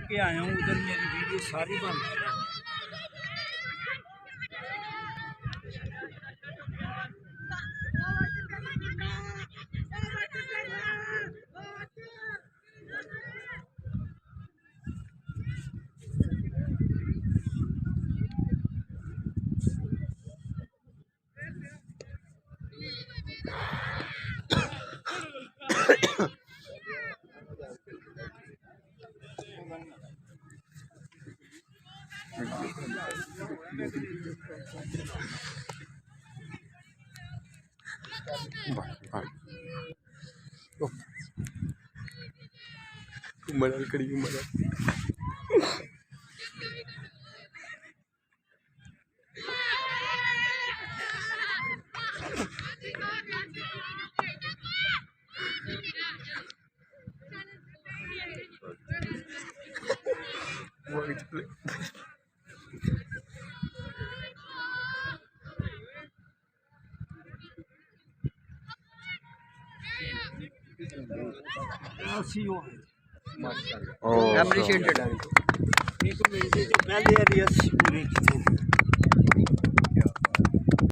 के आया हूँ, उधर मेरी वीडियो सारी बंद है। मदद करिए मदद। एप्रिशिएटेड है।